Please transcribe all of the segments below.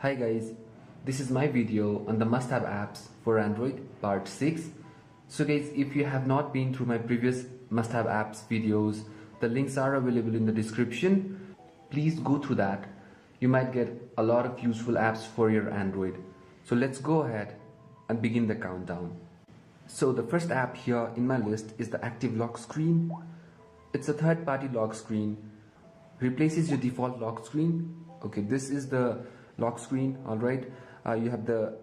Hi guys, this is my video on the must-have apps for Android part 6. So guys, if you have not been through my previous must-have apps videos, the links are available in the description. Please go through that. You might get a lot of useful apps for your Android. So let's go ahead and begin the countdown. So the first app here in my list is the Active Lock Screen. It's a third-party lock screen. Replaces your default lock screen. Okay, this is the lock screen. Alright, you have the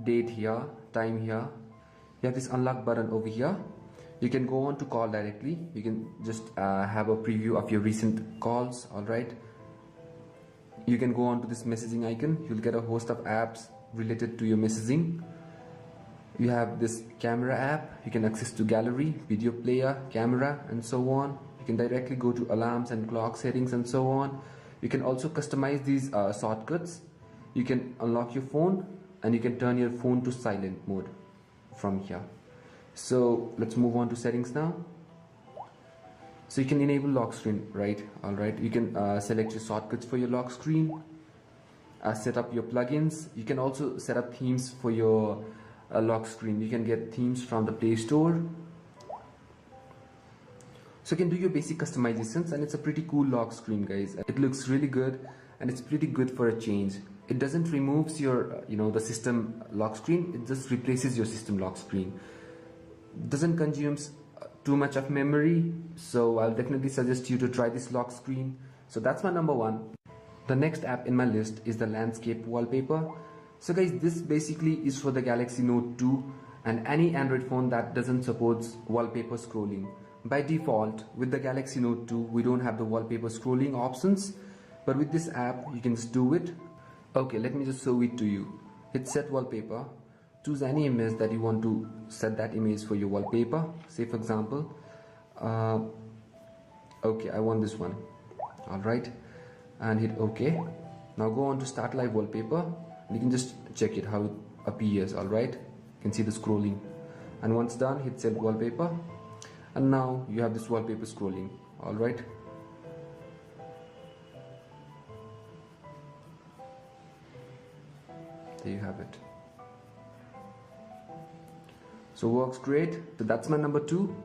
date here, time here. You have this unlock button over here. You can go on to call directly. You can just have a preview of your recent calls. Alright, you can go on to this messaging icon. You'll get a host of apps related to your messaging. You have this camera app. You can access to gallery, video player, camera, and so on. You can directly go to alarms and clock settings and so on. You can also customize these shortcuts. You can unlock your phone and you can turn your phone to silent mode from here. So let's move on to settings now. So you can enable lock screen, right? Alright, you can select your shortcuts for your lock screen, set up your plugins. You can also set up themes for your lock screen. You can get themes from the Play Store. So you can do your basic customizations, and it's a pretty cool lock screen, guys. It looks really good and it's pretty good for a change. It doesn't remove your the system lock screen, it just replaces your system lock screen. Doesn't consume too much of memory, so I'll definitely suggest you to try this lock screen. So that's my number one. The next app in my list is the landscape wallpaper. So guys, this basically is for the Galaxy Note 2 and any Android phone that doesn't support wallpaper scrolling. By default, with the Galaxy Note 2, we don't have the wallpaper scrolling options, but with this app, you can just do it. Okay, let me just show it to you. Hit set wallpaper. Choose any image that you want to set that image for your wallpaper. Say for example, okay, I want this one. Alright, and hit OK. Now go on to start live wallpaper. And you can just check it how it appears. Alright, you can see the scrolling. And once done, hit set wallpaper. And now you have this wallpaper scrolling. Alright, there you have it. So works great. So that's my number 2.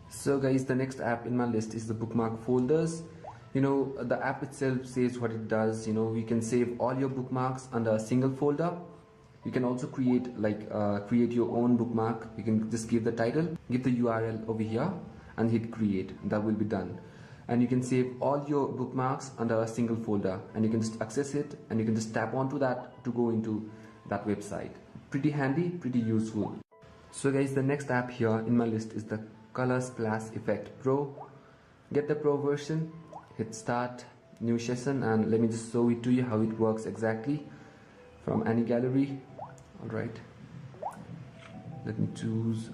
So guys, the next app in my list is the bookmark folders. The app itself says what it does. We can save all your bookmarks under a single folder. You can also create create your own bookmark. You can just give the title, give the URL over here and hit create. That will be done. And you can save all your bookmarks under a single folder, and you can just access it and you can just tap onto that to go into that website. Pretty handy, pretty useful. So guys, the next app here in my list is the Color Splash Effect Pro. Get the Pro version, hit start, new session, and let me just show it to you how it works exactly from any gallery. Alright, let me choose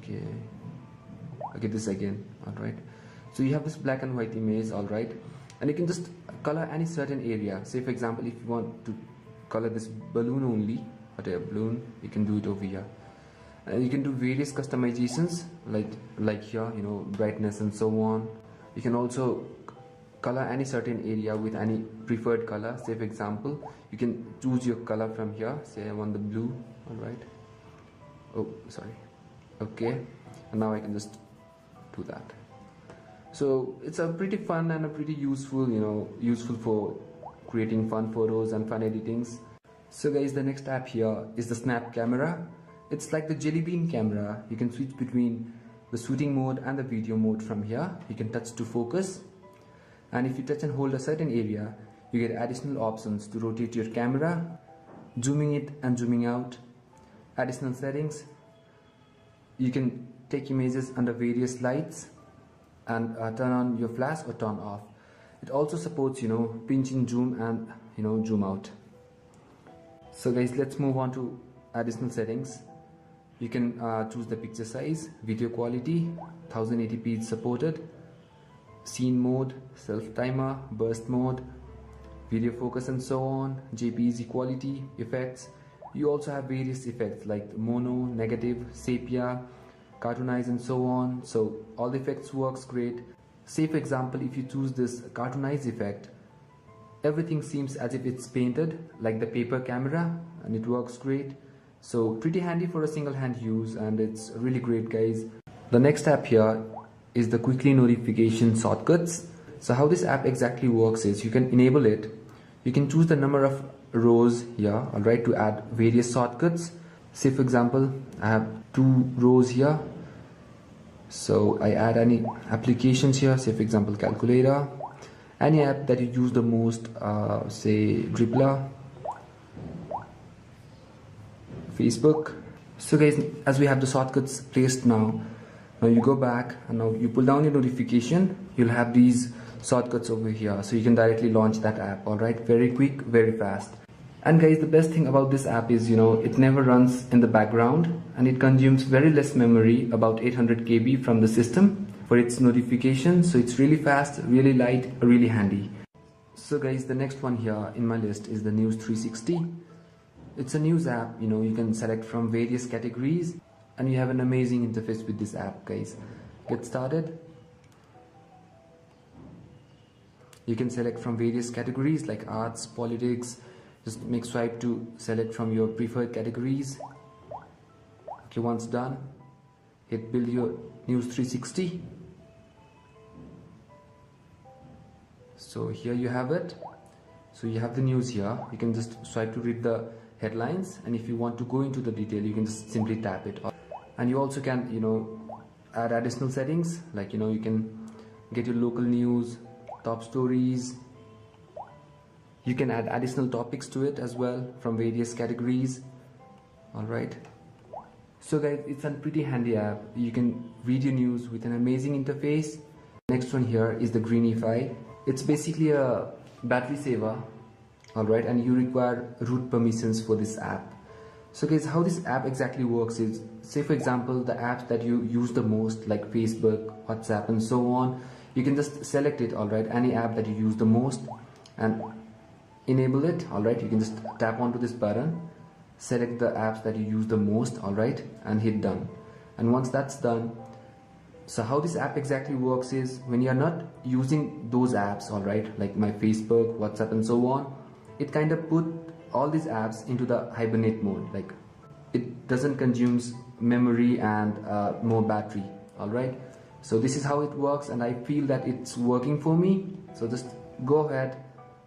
okay, this again. Alright, so you have this black and white image. Alright, and you can just color any certain area. Say for example, if you want to color this balloon only, whatever balloon, you can do it over here. And you can do various customizations like here, brightness and so on. You can also color any certain area with any preferred color. Say for example, you can choose your color from here. Say I want the blue. Alright, oh sorry, okay, and now I can just do that. So it's a pretty fun and a pretty useful, useful for creating fun photos and fun editings. So guys, the next app here is the Snap Camera. It's like the Jelly Bean camera. You can switch between the shooting mode and the video mode from here. You can touch to focus, and if you touch and hold a certain area, you get additional options to rotate your camera, zooming it and zooming out, additional settings. You can take images under various lights and turn on your flash or turn off. It also supports pinch in zoom and zoom out. So guys, let's move on to additional settings. You can choose the picture size, video quality, 1080p is supported, scene mode, self timer, burst mode, video focus and so on, JPEG quality, effects. You also have various effects like mono, negative, sepia, cartoonize and so on. So all the effects works great. Say for example, if you choose this cartoonize effect, Everything seems as if it's painted like the paper camera, and it works great. So pretty handy for a single hand use, and it's really great, guys. The next app here is the quickly notification shortcuts. So how this app exactly works is you can enable it. You can choose the number of rows here, alright, to add various shortcuts. Say for example, I have 2 rows here. So I add any applications here, say for example calculator, any app that you use the most, say Dribbler, Facebook. So guys, as we have the shortcuts placed now you go back and now you pull down your notification, you'll have these shortcuts over here, so you can directly launch that app. Alright, very quick, very fast. And guys, the best thing about this app is it never runs in the background, and it consumes very less memory, about 800 KB from the system for its notifications. So it's really fast, really light, really handy. So guys, the next one here in my list is the News 360. It's a news app. You can select from various categories, and you have an amazing interface with this app, guys. Get started. You can select from various categories like arts, politics. Just make swipe to select from your preferred categories. Okay, once done, hit build your News 360. So here you have it. So you have the news here. You can just swipe to read the headlines, and if you want to go into the detail, you can just simply tap it. And you also can add additional settings, like you can get your local news, top stories. You can add additional topics to it as well from various categories. Alright, so guys, it's a pretty handy app. You can read your news with an amazing interface. Next one here is the Greenify. It's basically a battery saver, alright, and you require root permissions for this app. So guys, how this app exactly works is, say for example, the apps that you use the most like Facebook, WhatsApp and so on, you can just select it, alright, any app that you use the most and enable it. Alright, you can just tap onto this button, select the apps that you use the most, alright, and hit done. And once that's done, so how this app exactly works is, when you are not using those apps, alright, like my Facebook, WhatsApp and so on, it kind of put all these apps into the hibernate mode, like it doesn't consume memory and more battery. Alright, so this is how it works, and I feel that it's working for me. So just go ahead,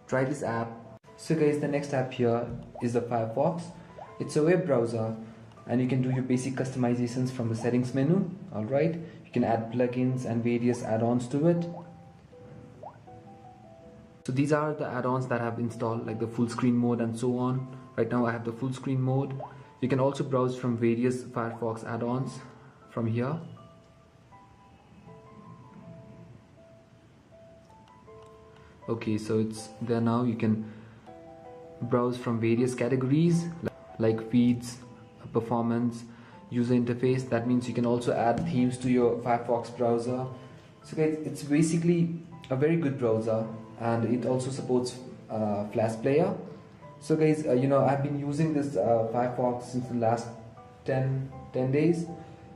try this app. So guys, the next app here is the Firefox. It's a web browser, and you can do your basic customizations from the settings menu. Alright, you can add plugins and various add-ons to it. So these are the add-ons that I have installed, like the full screen mode and so on. Right now I have the full screen mode. You can also browse from various Firefox add-ons from here. Okay, so it's there now. You can browse from various categories like feeds, performance, user interface. That means you can also add themes to your Firefox browser. So guys, it's basically a very good browser, and it also supports Flash Player. So guys, I've been using this Firefox since the last 10 days,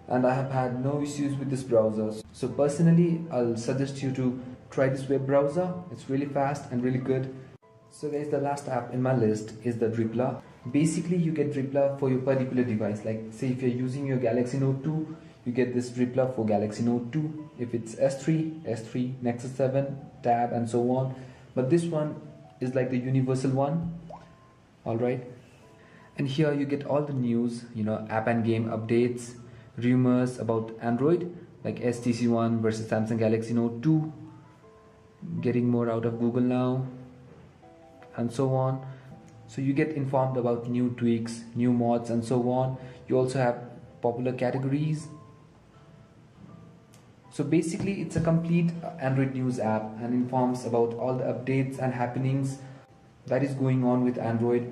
and I have had no issues with this browser. So personally, I'll suggest you to try this web browser. It's really fast and really good. So guys, the last app in my list is the Dribbler. Basically, you get Dribbler for your particular device. Like say if you're using your Galaxy Note 2, you get this Dribbler for Galaxy Note 2. If it's S3, Nexus 7, Tab and so on. But this one is like the universal one. Alright. And here you get all the news, app and game updates, rumors about Android, like HTC One versus Samsung Galaxy Note 2, getting more out of Google now, and so on. So you get informed about new tweaks, new mods and so on. You also have popular categories. So basically it's a complete Android news app and informs about all the updates and happenings that is going on with Android.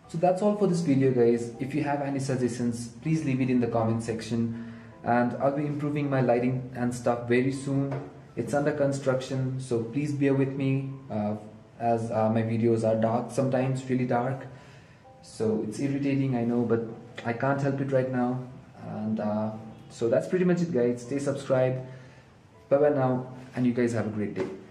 So that's all for this video, guys. If you have any suggestions, please leave it in the comment section, and I'll be improving my lighting and stuff very soon. It's under construction, so please bear with me as my videos are dark, sometimes really dark. So it's irritating, I know, but I can't help it right now. And so that's pretty much it, guys. Stay subscribed. Bye bye now, and you guys have a great day.